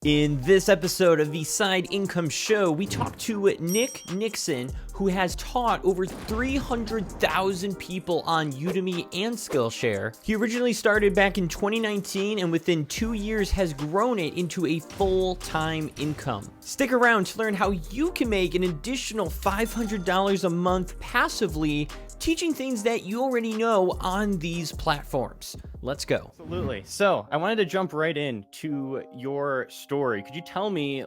In this episode of the Side Income Show, we talk to Nick Nyxson, who has taught over 300,000 people on Udemy and Skillshare. He originally started back in 2019 and within 2 years has grown it into a full-time income. Stick around to learn how you can make an additional $500 a month passively teaching things that you already know on these platforms. Let's go. Absolutely. So I wanted to jump right into your story. Could you tell me,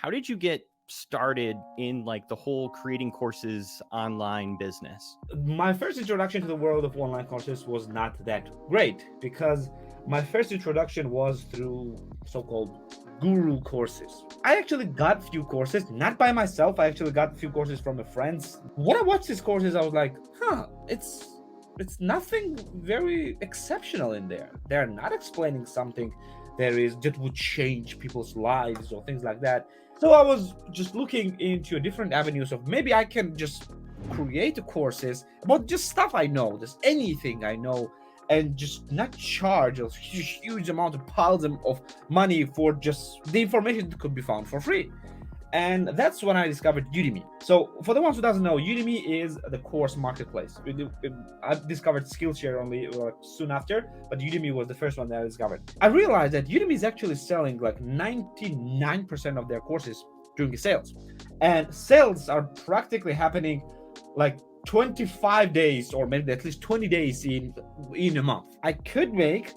how did you get started in the whole creating courses online business? My first introduction to the world of online courses was not that great because my first introduction was through so-called guru courses. I actually got a few courses, not by myself. I actually got a few courses from my friends. When I watched these courses, I was like, it's nothing very exceptional in there. They're not explaining something that would change people's lives or things like that. So I was just looking into different avenues of maybe I can just create courses about just stuff I know, just anything I know, and just not charge a huge amount of piles of money for just the information that could be found for free. And that's when I discovered Udemy. So for the ones who doesn't know, Udemy is the course marketplace. I discovered Skillshare only soon after, but Udemy was the first one that I discovered. I realized that Udemy is actually selling 99% of their courses doing sales. And sales are practically happening 25 days or maybe at least 20 days in a month. I could make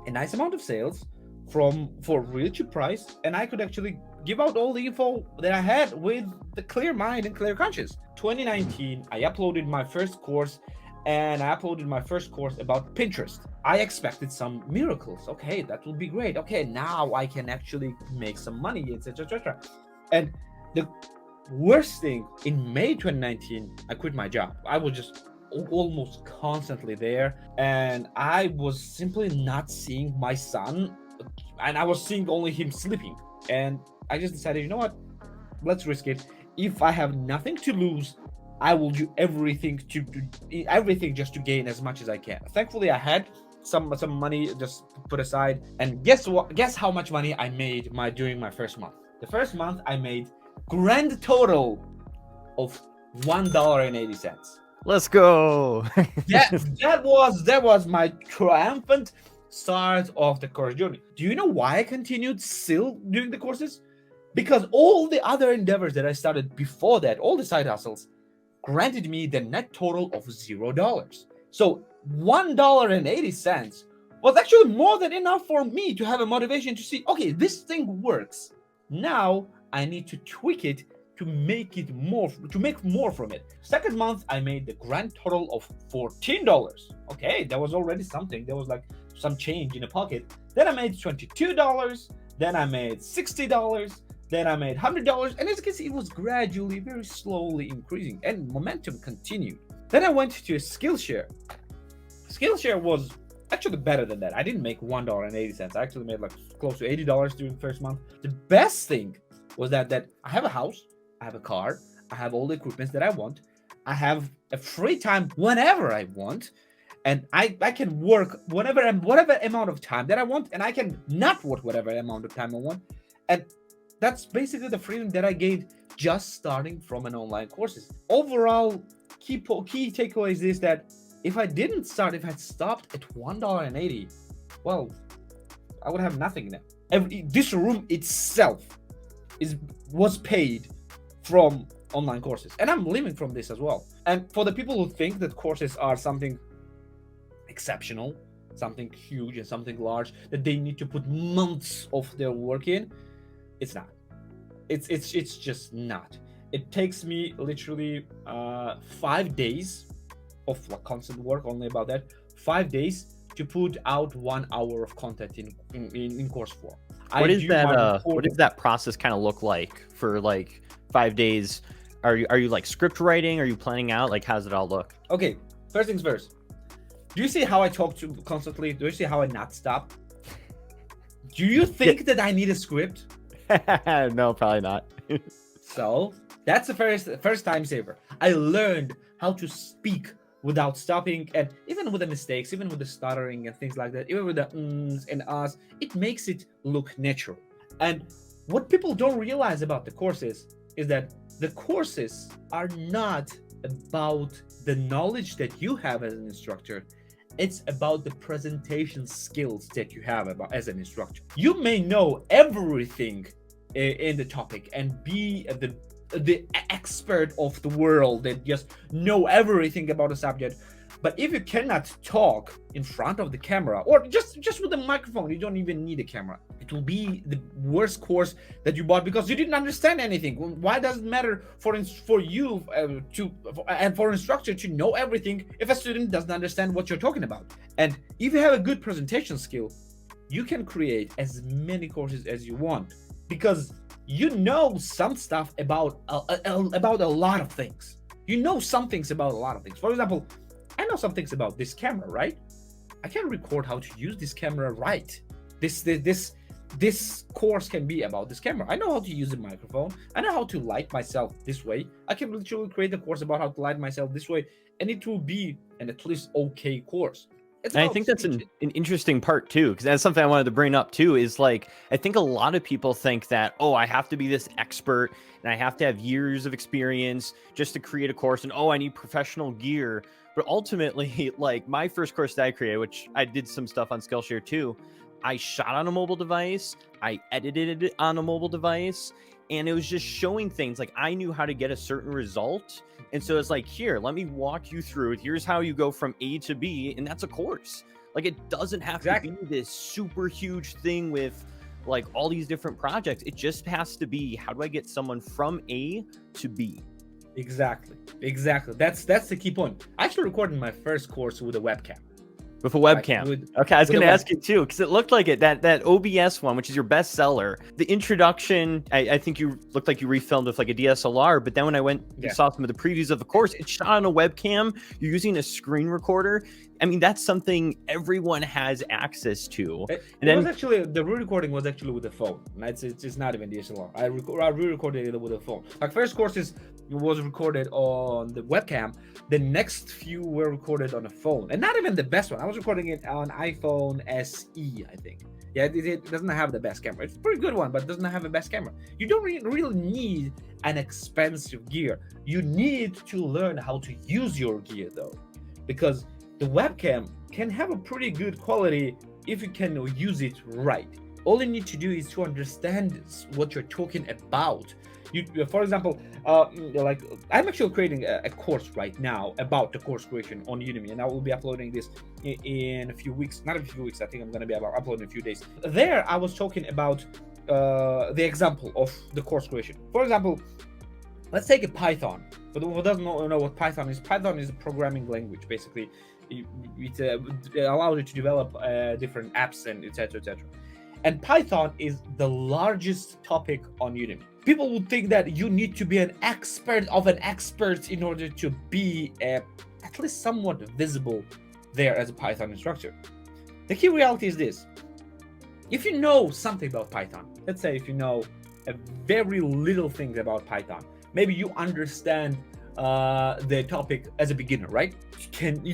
a nice amount of sales for really cheap price, and I could actually give out all the info that I had with the clear mind and clear conscience. 2019, I uploaded my first course, and I uploaded my first course about Pinterest. I expected some miracles. Okay, that will be great. Okay, now I can actually make some money, etc., etc. And the worst thing, in May 2019, I quit my job. I was just almost constantly there, and I was simply not seeing my son, and I was seeing only him sleeping. And I just decided, you know what? Let's risk it. If I have nothing to lose, I will do everything just to gain as much as I can. Thankfully, I had some money just put aside, and guess what? Guess how much money I made during my first month. The first month I made grand total of $1.80. Let's go. that was my triumphant start of the course journey. Do you know why I continued still doing the courses? Because all the other endeavors that I started before that, all the side hustles, granted me the net total of $0. So $1.80 was actually more than enough for me to have a motivation to see, okay, this thing works. Now I need to tweak it to make more from it. Second month, I made the grand total of $14. Okay, that was already something. There was some change in the pocket. Then I made $22. Then I made $60. Then I made $100. And as you can see, it was gradually, very slowly increasing, and momentum continued. Then I went to Skillshare. Skillshare was actually better than that. I didn't make $1.80. I actually made close to $80 during the first month. The best thing was that I have a house, I have a car, I have all the equipment that I want, I have a free time whenever I want, and I can work whatever amount of time that I want, and I can not work whatever amount of time I want. And that's basically the freedom that I gained just starting from an online courses. Overall, key takeaways is that if I had stopped at $1.80, well, I would have nothing now. This room itself was paid from online courses, and I'm living from this as well. And for the people who think that courses are something exceptional, something huge, and something large that they need to put months of their work in, it's not. It's just not. It takes me literally 5 days of constant work only about that. 5 days to put out 1 hour of content in course form. What does that process kind of look like for 5 days? Are you script writing? Are you planning out? How does it all look? Okay, first things first. Do you see how I talk to constantly? Do you see how I not stop? Do you think that I need a script? No, probably not. So that's the first time saver. I learned how to speak without stopping, and even with the mistakes, even with the stuttering and things like that, even with the ums and ahs, it makes it look natural. And what people don't realize about the courses is that the courses are not about the knowledge that you have as an instructor. It's about the presentation skills that you have about as an instructor. You may know everything in the topic and be the expert of the world and just know everything about the subject, but if you cannot talk in front of the camera or just with a microphone, you don't even need a camera, it will be the worst course that you bought because you didn't understand anything. Why does it matter for you and for an instructor to know everything if a student doesn't understand what you're talking about? And if you have a good presentation skill, you can create as many courses as you want because you know some stuff about a lot of things. You know some things about a lot of things. For example, I know some things about this camera, right? I can record how to use this camera right. This course can be about this camera. I know how to use a microphone. I know how to light myself this way. I can literally create a course about how to light myself this way, and it will be an at least okay course. And I think that's an interesting part too, because that's something I wanted to bring up too, is like, I think a lot of people think that, oh, I have to be this expert and I have to have years of experience just to create a course, and oh, I need professional gear. But ultimately, like my first course that I created, which I did some stuff on Skillshare too, I shot on a mobile device, I edited it on a mobile device, and it was just showing things like I knew how to get a certain result. And so it's like, here, let me walk you through it. Here's how you go from A to B. And that's a course. Like, it doesn't have to be this super huge thing with like all these different projects. It just has to be, how do I get someone from A to B? Exactly. That's the key point. I actually recorded my first course with a webcam. With a webcam. Okay, I was going to ask you too, because it looked like it, that OBS one, which is your best seller, the introduction, I think you looked like you refilmed with like a DSLR, but then when I went and saw some of the previews of the course, it's shot on a webcam, you're using a screen recorder. I mean, that's something everyone has access to. Was actually, the re-recording was actually with the phone. It's not even DSLR. I re-recorded it with the phone. Like first courses was recorded on the webcam. The next few were recorded on a phone, and not even the best one. I was recording it on iPhone SE, I think. Yeah, it doesn't have the best camera. It's a pretty good one, but it doesn't have the best camera. You don't really need an expensive gear. You need to learn how to use your gear though, because the webcam can have a pretty good quality if you can use it right. All you need to do is to understand what you're talking about. For example, like I'm actually creating a course right now about the course creation on Udemy, and I will be uploading this in a few weeks. Not a few weeks, I think I'm going to be uploading in a few days. There, I was talking about the example of the course creation. For example, let's take a Python. For who doesn't know what Python is a programming language. Basically, it allows you to develop different apps and etc. And Python is the largest topic on Udemy. People would think that you need to be an expert of an expert in order to be at least somewhat visible there as a Python instructor. The key reality is this. If you know something about Python, let's say if you know a very little thing about Python, maybe you understand the topic as a beginner, right?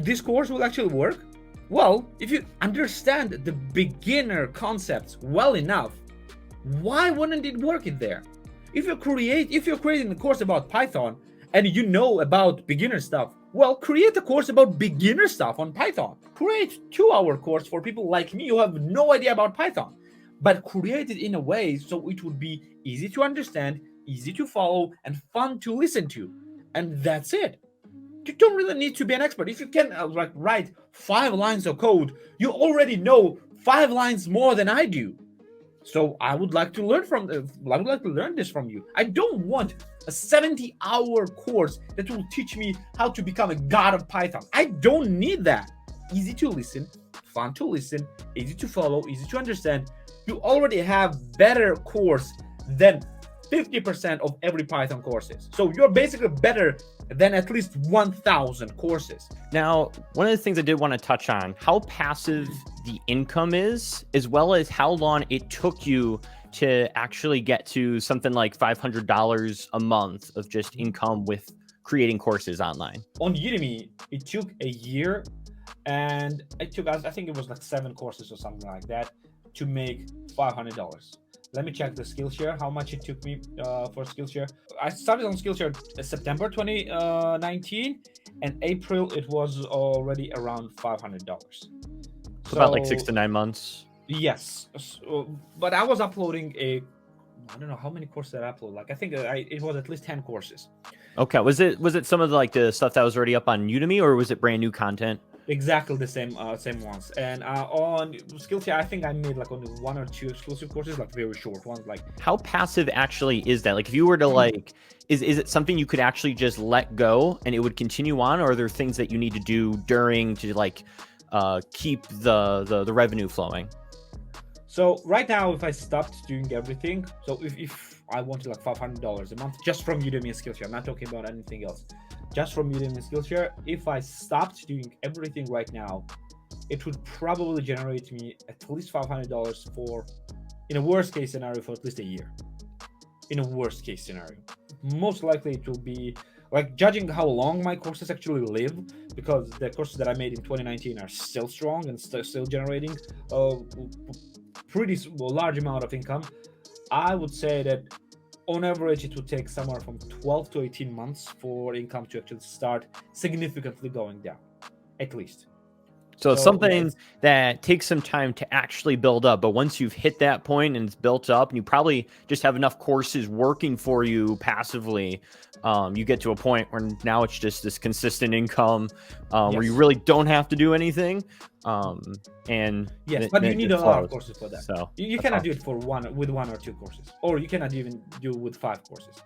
This course will actually work? Well, if you understand the beginner concepts well enough, why wouldn't it work in there? If you're creating a course about Python and you know about beginner stuff, well, create a course about beginner stuff on Python. Create a 2-hour course for people like me who have no idea about Python, but create it in a way so it would be easy to understand, easy to follow, and fun to listen to. And that's it. You don't really need to be an expert. If you can write 5 lines of code, you already know 5 lines more than I do. So I would like to learn this from you. I don't want a 70-hour course that will teach me how to become a god of Python. I don't need that. Easy to listen, fun to listen, easy to follow, easy to understand. You already have better course than 50% of every Python courses. So you're basically better than at least 1,000 courses. Now, one of the things I did want to touch on, how passive the income is, as well as how long it took you to actually get to something like $500 a month of just income with creating courses online. On Udemy, it took a year, and it took us, I think it was like 7 courses or something like that, to make $500. Let me check the Skillshare, how much it took me for Skillshare. I started on Skillshare September 2019, and April it was already around $500. So about like 6 to 9 months. Yes, but I was uploading I don't know how many courses I upload. Like I think it was at least 10 courses. Okay, was it some of the stuff that was already up on Udemy, or was it brand new content? Exactly the same ones. And on Skillshare, I think I made like only 1 or 2 exclusive courses, like very short ones. Like, how passive actually is that? Like, if you were to like, is it something you could actually just let go and it would continue on, or are there things that you need to do during to like keep the revenue flowing? So right now, if I stopped doing everything, so if I wanted like $500 a month just from Udemy and Skillshare, I'm not talking about anything else, just from Udemy and Skillshare, if I stopped doing everything right now, it would probably generate me at least $500 for, in a worst case scenario, for at least a year. In a worst case scenario, most likely it will be like, judging how long my courses actually live, because the courses that I made in 2019 are still strong and still generating pretty large amount of income. I would say that on average it would take somewhere from 12 to 18 months for income to actually start significantly going down, at least. So it's something that takes some time to actually build up, but once you've hit that point and it's built up, and you probably just have enough courses working for you passively, you get to a point where now it's just this consistent income where you really don't have to do anything. And yes, but you need a lot of courses for that. So you cannot do it with 1 or 2 courses, or you cannot even do it with 5 courses.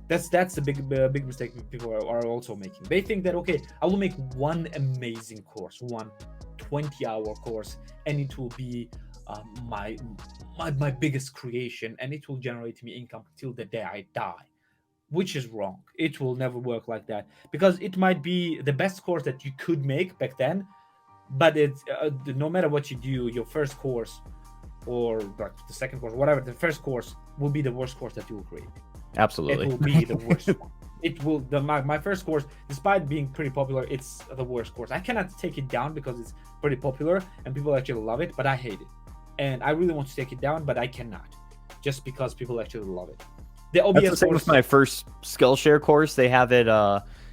That's the big mistake people are also making. They think that, okay, I will make one amazing course, one 20-hour course, and it will be my biggest creation, and it will generate me income till the day I die, which is wrong. It will never work like that, because it might be the best course that you could make back then, but it's no matter what you do, your first course or like the second course, whatever, the first course will be the worst course that you will create. Absolutely. It will be the worst one. It will, my first course, despite being pretty popular, it's the worst course. I cannot take it down because it's pretty popular and people actually love it, but I hate it. And I really want to take it down, but I cannot, just because people actually love it. The OBS That's the same with my first Skillshare course. They have it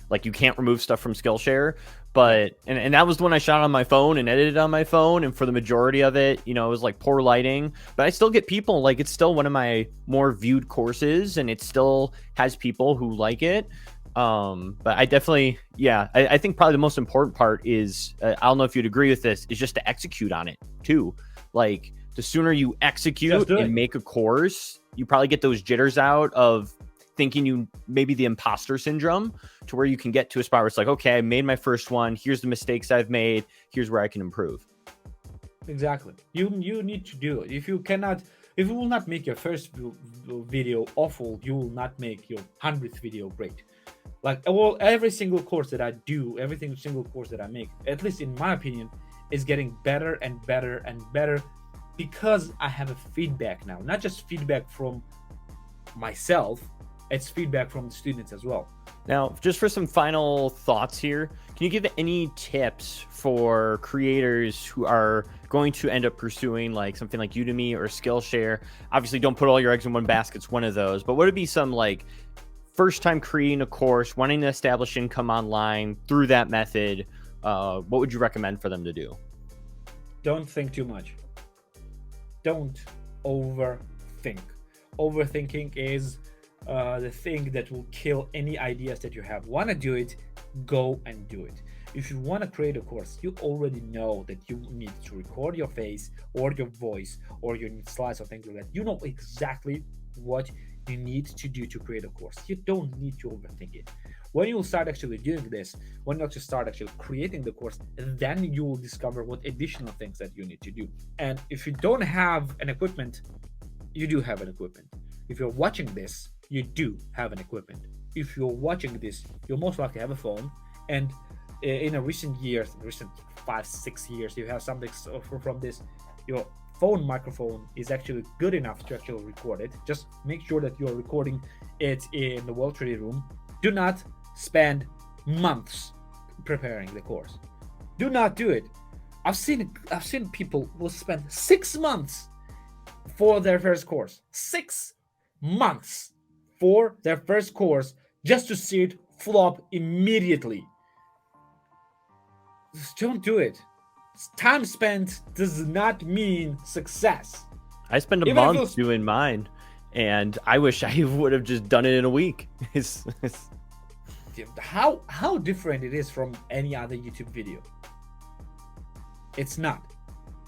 like you can't remove stuff from Skillshare, but and that was the one I shot on my phone and edited on my phone, and for the majority of it, it was like poor lighting, but I still get people, like, it's still one of my more viewed courses and it still has people who like it. But I definitely, I think probably the most important part is, I don't know if you'd agree with this, is just to execute on it too. Like, the sooner you execute and make a course, you probably get those jitters out of thinking maybe the imposter syndrome, to where you can get to a spot where it's like, okay, I made my first one. Here's the mistakes I've made. Here's where I can improve. Exactly. You need to do it. If you will not make your first video awful, you will not make your 100th video great. Like, every single course that I do, every single course that I make, at least in my opinion, is getting better and better and better, because I have a feedback now, not just feedback from myself, it's feedback from the students as well. Now, just for some final thoughts here, can you give any tips for creators who are going to end up pursuing like something like Udemy or Skillshare? Obviously, don't put all your eggs in one basket. It's one of those, but what would be some like first time creating a course, wanting to establish income online through that method? What would you recommend for them to do? Don't think too much. Don't overthink. Overthinking is the thing that will kill any ideas that you have. Want to do it, go and do it. If you want to create a course, you already know that you need to record your face or your voice, or you need slides or things like that. You know exactly what you need to do to create a course. You don't need to overthink it. When you will start actually doing this, when you actually start actually creating the course, then you will discover what additional things that you need to do. And if you don't have an equipment, you do have an equipment. If you're watching this, you do have an equipment. If you're watching this, you'll most likely have a phone, and in a recent 5-6 years, you have something from this. Your phone microphone is actually good enough to actually record it. Just make sure that you're recording it in the World Trade Room. Do not spend months preparing the course. Do not do it. I've seen people will spend 6 months for their first course. 6 months for their first course just to see it flop immediately. Just don't do it. Time spent does not mean success. I spent a Even if it month was- doing mine, and I wish I would have just done it in a week. How different it is from any other YouTube video. It's not.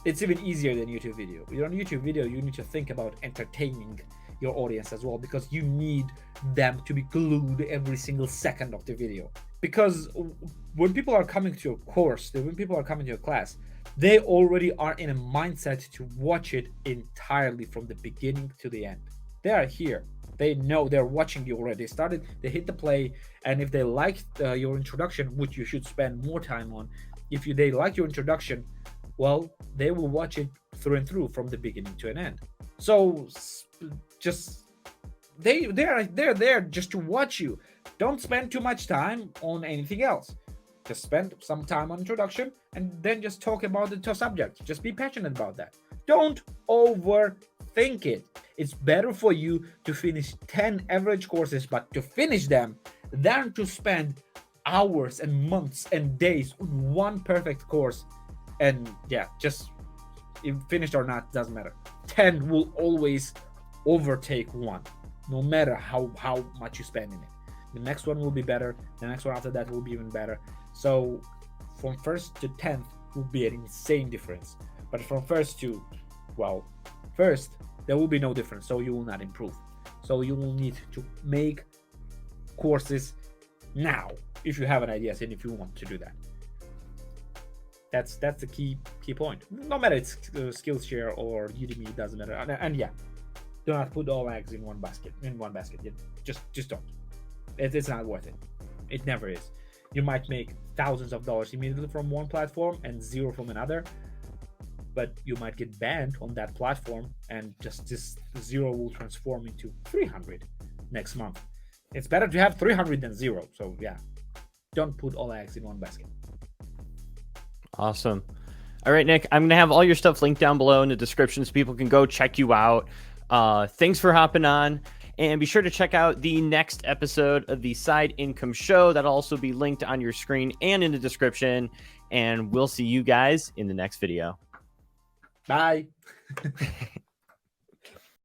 It's even easier than YouTube video. You're on YouTube video, you need to think about entertaining your audience as well, because you need them to be glued every single second of the video. Because when people are coming to your course, when people are coming to your class, they already are in a mindset to watch it entirely from the beginning to the end. They are here. They know they're watching you already. They hit the play, and if they liked your introduction, which you should spend more time on, they like your introduction, well, they will watch it through and through from the beginning to an end. So just they're there just to watch you. Don't spend too much time on anything else. Just spend some time on introduction and then just talk about the subject. Just be passionate about that. Don't overthink it. It's better for you to finish 10 average courses, but to finish them, than to spend hours and months and days on one perfect course. And yeah, just if finished or not, doesn't matter. 10 will always overtake one, no matter how much you spend in it. The next one will be better. The next one after that will be even better. So from first to 10th will be an insane difference. But from first, there will be no difference. So you will not improve. So you will need to make courses now if you have an idea and if you want to do that. That's the key point. No matter it's Skillshare or Udemy, it doesn't matter. And yeah, do not put all eggs in one basket. Just don't. It's not worth it. It never is. You might make thousands of dollars immediately from one platform and zero from another, but you might get banned on that platform, and just this zero will transform into 300 next month. It's better to have 300 than zero. So yeah, don't put all eggs in one basket. Awesome. All right, Nick, I'm going to have all your stuff linked down below in the description so people can go check you out. Thanks for hopping on. And be sure to check out the next episode of the Side Income Show. That'll also be linked on your screen and in the description. And we'll see you guys in the next video. Bye.